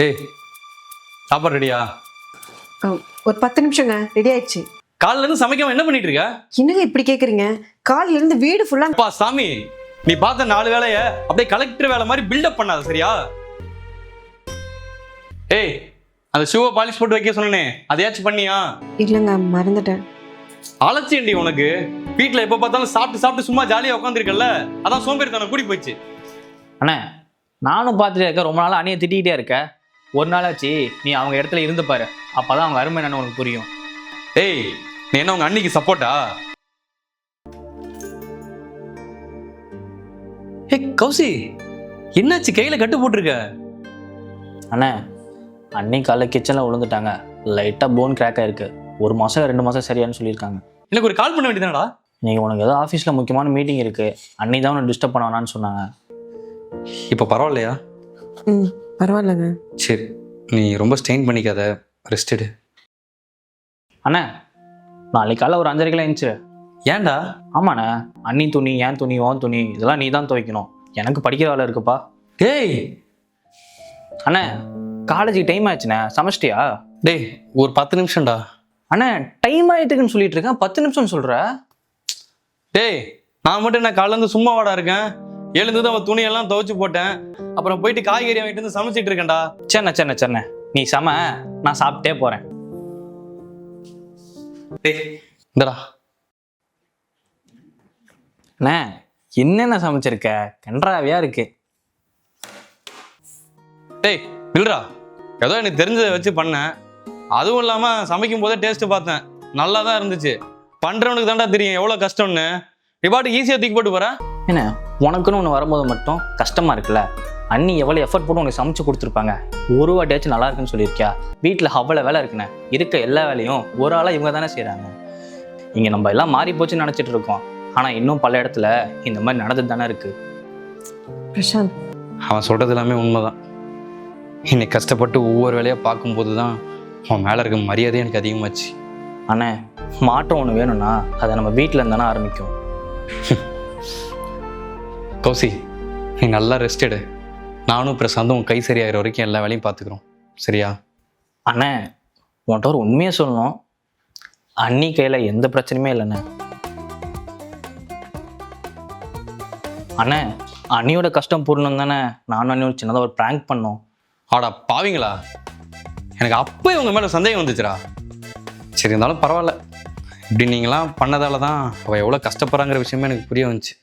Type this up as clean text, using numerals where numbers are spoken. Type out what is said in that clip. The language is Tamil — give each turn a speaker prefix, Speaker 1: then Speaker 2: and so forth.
Speaker 1: ஏய் சாப்பாடு ரெடியா?
Speaker 2: ஒரு 10 நிமிஷங்க, ரெடி ஆயிடுச்சு.
Speaker 1: காலைல இருந்து சமைக்காம என்ன பண்ணிட்டு இருக்க?
Speaker 2: என்னங்க இப்படி கேக்குறீங்க? காலையில இருந்து வீடு ஃபுல்லா.
Speaker 1: அப்பா சாமி, நீ பார்த்த 4 வேலைய அப்படியே கலெக்டர் வேலை மாதிரி பில்டப் பண்ணாத சரியா? ஏய், அந்த ஷூவை பாலிஷ் போட்டு வைக்க சொன்னனே, அதையாச்சும் பண்ணியா?
Speaker 2: இல்லங்க, மறந்துட்டேன்.
Speaker 1: அலட்சியண்டி உனக்கு. வீட்டுல எப்ப பார்த்தாலும் சாப்பிட்டு சாப்பிட்டு சும்மா ஜாலியா உட்காந்துருக்கல, அதான் சோம்பேறித்தனம் கூடி போயிடுச்சு.
Speaker 3: அண்ணே, நானும் பார்த்துட்டே இருக்க, ரொம்ப நாள் அண்ணியை திட்டிகிட்டே இருக்க. ஒரு நாளாச்சு நீ அவங்க இடத்துல இருந்து பாரு, அப்பதான் அவங்க அருமை என்னன்னு உனக்கு புரியும்.
Speaker 1: ஏய், நீ என்ன உங்க அண்ணிக்கு சப்போர்ட்டா? ஏய் கௌசி, என்னாச்சு? கையில கட்டு போட்டிருக்க?
Speaker 3: அண்ணே, அண்ணி காலைல கிச்சனில் விழுந்துட்டாங்க. லைட்டாக போன் கிராக் ஆயிருக்கு. 1 மாதம் 2 மாதம் சரியானு சொல்லியிருக்காங்க.
Speaker 1: எனக்கு ஒரு கால் பண்ண வேண்டியதானடா?
Speaker 3: நீங்கள் உனக்கு ஏதோ ஆஃபீஸில் முக்கியமான மீட்டிங் இருக்குது, அண்ணி தான் உன்னை டிஸ்டர்ப் பண்ண வேணான்னு சொன்னாங்க.
Speaker 1: இப்போ பரவாயில்லையா?
Speaker 2: பரவாயில்லங்க.
Speaker 1: சரி, நீ ரொம்ப ஸ்ட்ரெயின் பண்ணிக்காத, ரெஸ்ட் எடு.
Speaker 3: அண்ணே, நாளைக்கு காலைல ஒரு 5:30 எழுந்துச்சு.
Speaker 1: ஏன்டா?
Speaker 3: ஆமாண்ணே, அண்ணி துணி, ஏன் துணி, ஓன் துணி, இதெல்லாம் நீ தான் துவைக்கணும். எனக்கு படிக்கிற வேலை இருக்குப்பா.
Speaker 1: டேய்
Speaker 3: அண்ணே, காலேஜுக்கு டைம் ஆயிடுச்சுண்ணே, சமைச்சிட்டியா?
Speaker 1: டேய், ஒரு 10 நிமிஷம்டா.
Speaker 3: அண்ணே, டைம் ஆயிட்டுக்குன்னு சொல்லிட்டு இருக்கேன், 10 நிமிஷம்னு சொல்ற.
Speaker 1: டேய், நான் மட்டும் என்ன காலைல இருந்து சும்மா வாடா இருக்கேன். எழுந்து அவன் துணியெல்லாம் துவைச்சு போட்டேன். அப்புறம் போயிட்டு காய்கறி வாங்கிட்டு வந்து சமைச்சிட்டு இருக்கேன்டா.
Speaker 3: சென்ன நீ சம, நான் சாப்பிட்டே போறேன்.
Speaker 1: டேய் இந்தடா.
Speaker 3: அண்ணே, என்னென்ன சமைச்சிருக்க? கன்றாவியா இருக்கு.
Speaker 1: டேய் இல்லடா, ஏதோ எனக்கு தெரிஞ்சதை வச்சு பண்ணேன். அதுவும் இல்லாம சமைக்கும் போதே டேஸ்ட் பார்த்தேன், நல்லா தான் இருந்துச்சு. பண்றவனுக்கு தான்டா தெரியும் எவ்வளவு கஷ்டம்னு. நீ பாட்டு ஈஸியா தூக்கி போட்டு போற.
Speaker 3: என்ன, உனக்குன்னு ஒன்று வரும்போது மட்டும் கஷ்டமா இருக்குல்ல? அண்ணி எவ்வளோ எஃபர்ட் போட்டு உனக்கு சமைச்சு கொடுத்துருப்பாங்க. ஒரு வாட்டியாச்சும் நல்லா இருக்குன்னு சொல்லியிருக்கியா? வீட்டில் அவ்வளோ வேலை இருக்குண்ணே, இருக்க எல்லா வேலையும் ஒரு ஆளாக இவங்க தானே செய்கிறாங்க. இங்கே நம்ம எல்லாம் மாறி போச்சுன்னு நினச்சிட்டு இருக்கோம், ஆனால் இன்னும் பல இடத்துல இந்த மாதிரி நடந்துட்டு தானே இருக்கு.
Speaker 2: பிரசாந்த்,
Speaker 1: அவன் சொல்றது எல்லாமே உண்மைதான். இன்னைக்கு கஷ்டப்பட்டு ஒவ்வொரு வேலையா பார்க்கும்போது தான் அவன் மேல இருக்க மரியாதை எனக்கு அதிகமாச்சு.
Speaker 3: அண்ணே, மாற்றம் ஒன்று வேணும்னா அதை நம்ம வீட்டில் இருந்தானே ஆரம்பிக்கும்.
Speaker 1: கௌசி, நீ நல்லா ரெஸ்ட் எடு. நானும் பிரசாந்தும் உன் கை சரியாகிற வரைக்கும் எல்லா வேலையும் பார்த்துக்கிறோம் சரியா?
Speaker 3: அண்ணே, உன்கிட்ட ஒரு உண்மையை சொல்லணும், அண்ணி கையில் எந்த பிரச்சனையுமே இல்லைண்ணே. அண்ணே, அண்ணியோட கஷ்டம் பூர்ணம் தானே நானும் அண்ணியோட சின்னதாக ஒரு ப்ராங்க் பண்ணோம்.
Speaker 1: ஆடா பாவீங்களா, எனக்கு அப்போ இவங்க மேலே சந்தேகம் வந்துச்சுடா. சரி இருந்தாலும் பரவாயில்ல, இப்படி நீங்களாம் பண்ணதால தான் அவள் எவ்வளோ கஷ்டப்படுறாங்கிற விஷயமே எனக்கு புரிய வந்துச்சு.